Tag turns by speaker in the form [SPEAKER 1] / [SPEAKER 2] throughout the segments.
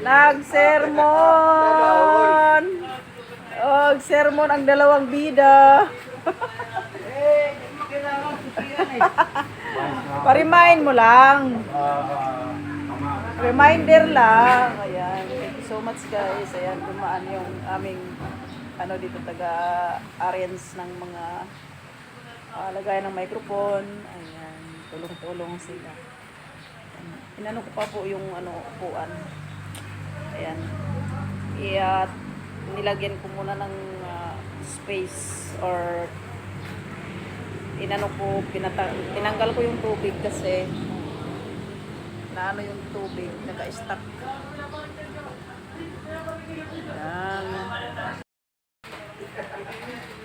[SPEAKER 1] Nagsermon. Og sermon ang dalawang bida. Pa-remind mo lang. Reminder lang. Ayan. Thank you so much guys. Ayan, dumaan yung aming ano dito taga-arrange ng mga lagay ng microphone. Ayan. Tulong-tulong sila. Inano ko pa po yung upuan. Ayan. Nilagyan ko muna ng space or tinanggal ko yung tubig kasi yung tubig naka-stuck. Ayan.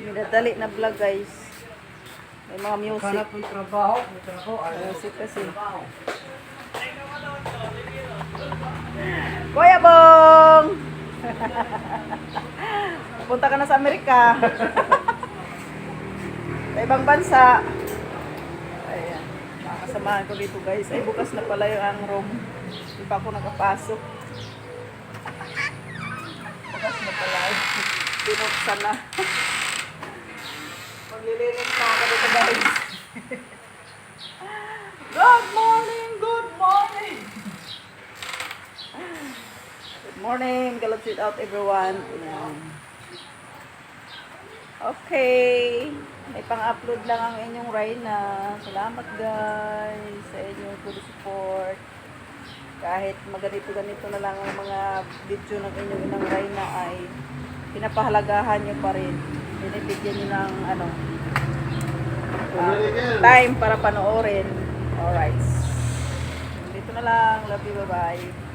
[SPEAKER 1] Minadali na vlog guys. May mga music.
[SPEAKER 2] Hanap ng trabaho.
[SPEAKER 1] Music kasi. Kuya Bong! Punta ka na sa Amerika. Sa ibang bansa. Ayan. Makakasamahan ko dito guys. Ay bukas na pala yung ang room. Hindi pa ako nakapasok. Bukas na pala. Binuksan na. Maglilinis na ako dito guys. Good morning! Good morning! Good morning! Galap sit out everyone. Ayan. Okay. May pang-upload lang ang inyong Reyna. Salamat guys sa inyong good support. Kahit maganito-ganito na lang ang mga video ng inyong inang Reyna ay pinapahalagahan nyo pa rin. Binibigyan nyo ng time para panoorin. Alright. Dito na lang. Love you. Bye-bye.